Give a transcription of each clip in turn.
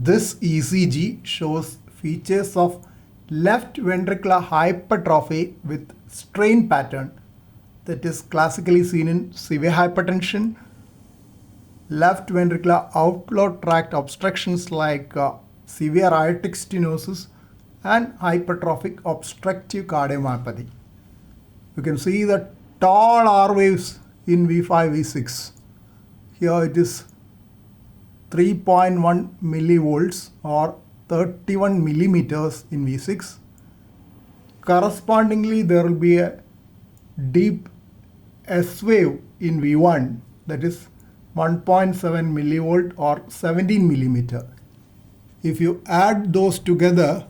This ECG shows features of left ventricular hypertrophy with strain pattern that is classically seen in severe hypertension, left ventricular outflow tract obstructions like severe aortic stenosis and hypertrophic obstructive cardiomyopathy. You can see the tall R waves in V5, V6. Here it is 3.1 millivolts or 31 millimeters in V6. Correspondingly, there will be a deep S wave in V1, that is 1.7 millivolt or 17 millimeter. If you add those together,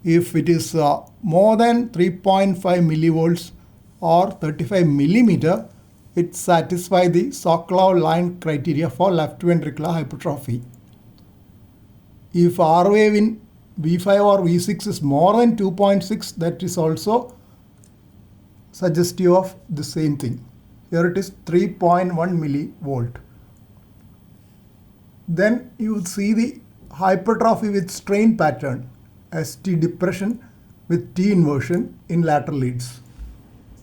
if it is more than 3.5 millivolts or 35 millimeter, it satisfies the Sokolov line criteria for left ventricular hypertrophy. If R wave in V5 or V6 is more than 2.6, that is also suggestive of the same thing. Here it is 3.1 millivolt. Then you will see the hypertrophy with strain pattern, ST depression with T inversion in lateral leads.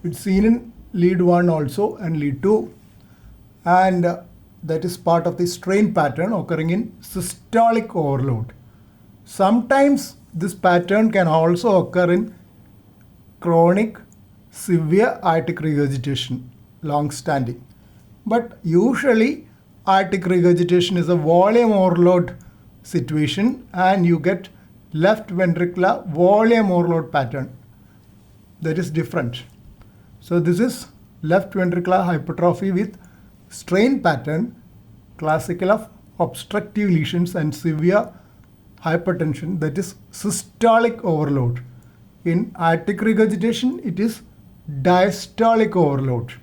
It's seen in lead 1 also and lead 2, and that is part of the strain pattern occurring in systolic overload. Sometimes this pattern can also occur in chronic severe aortic regurgitation, long standing. But usually aortic regurgitation is a volume overload situation and you get left ventricular volume overload pattern. That is different. So this is left ventricular hypertrophy with strain pattern, classical of obstructive lesions and severe hypertension, that is systolic overload. In aortic regurgitation, it is diastolic overload.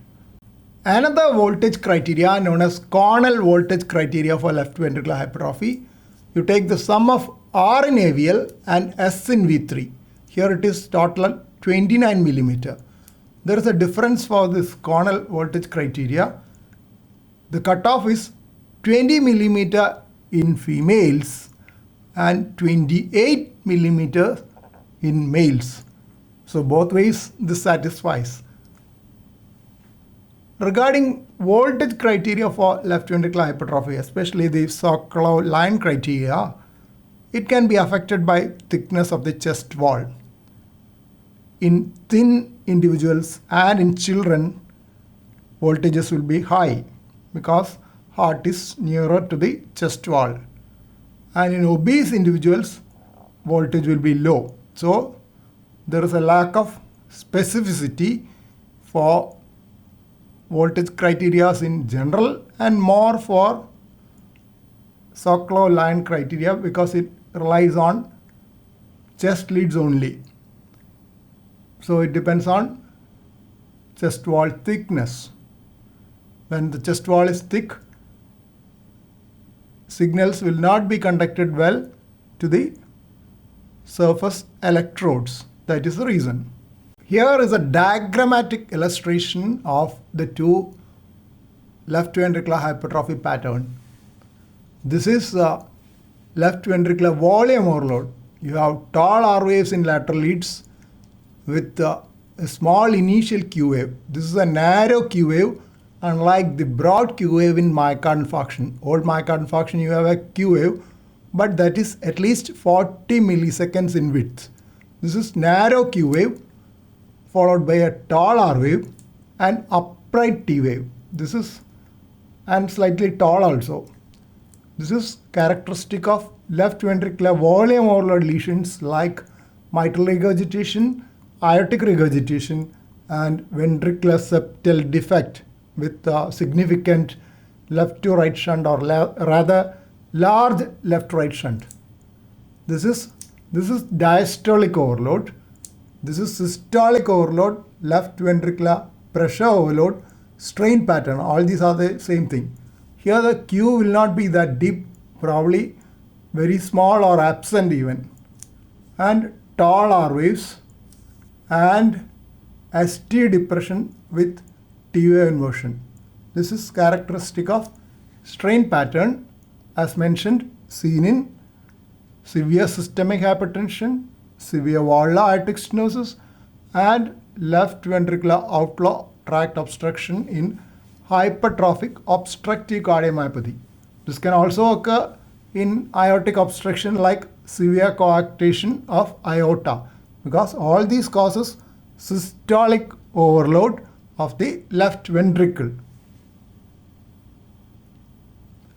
Another voltage criteria known as Cornell voltage criteria for left ventricular hypertrophy. You take the sum of R in AVL and S in V3. Here it is total 29 millimeter. There is a difference for this Cornell voltage criteria. The cutoff is 20 millimeter in females and 28 millimeters in males. So both ways this satisfies. Regarding voltage criteria for left ventricular hypertrophy, especially the Sokolov line criteria, it can be affected by thickness of the chest wall. In thin individuals and in children, voltages will be high because heart is nearer to the chest wall. And in obese individuals, voltage will be low. So there is a lack of specificity for voltage criteria in general and more for Sokolov line criteria because it relies on chest leads only. So it depends on chest wall thickness. When the chest wall is thick, signals will not be conducted well to the surface electrodes. That is the reason. Here is a diagrammatic illustration of the two left ventricular hypertrophy pattern. This is left ventricular volume overload. You have tall R waves in lateral leads with a small initial Q wave. This is a narrow Q wave, unlike the broad Q wave in myocardial infarction. Old myocardial infarction, you have a Q wave, but that is at least 40 milliseconds in width. This is narrow Q wave followed by a tall R wave and upright T wave. This is and slightly tall also. This is characteristic of left ventricular volume overload lesions like mitral regurgitation, aortic regurgitation, and ventricular septal defect with significant left to right shunt or rather large left right shunt. This is diastolic overload. This is systolic overload, left ventricular pressure overload, strain pattern. All these are the same thing. Here the Q will not be that deep, probably very small or absent even. And tall R waves and ST depression with T wave inversion. This is characteristic of strain pattern as mentioned seen in severe systemic hypertension, severe valvular aortic stenosis, and left ventricular outflow tract obstruction in hypertrophic obstructive cardiomyopathy. This can also occur in aortic obstruction like severe coarctation of aorta, because all these causes systolic overload of the left ventricle.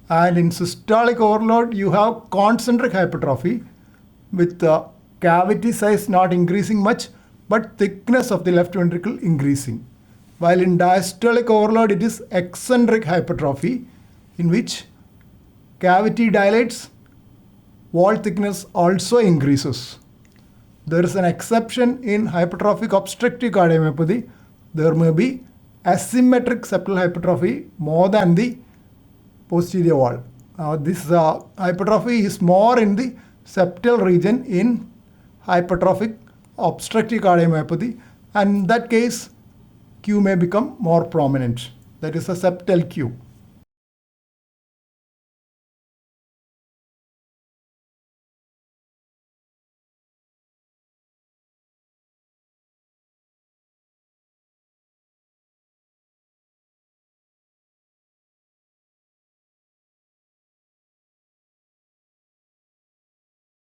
And in systolic overload, you have concentric hypertrophy with the cavity size not increasing much, but thickness of the left ventricle increasing. While in diastolic overload, it is eccentric hypertrophy, in which cavity dilates, wall thickness also increases. There is an exception in hypertrophic obstructive cardiomyopathy. There may be asymmetric septal hypertrophy more than the posterior wall. This hypertrophy is more in the septal region in hypertrophic obstructive cardiomyopathy, and in that case Q may become more prominent. That is a septal Q.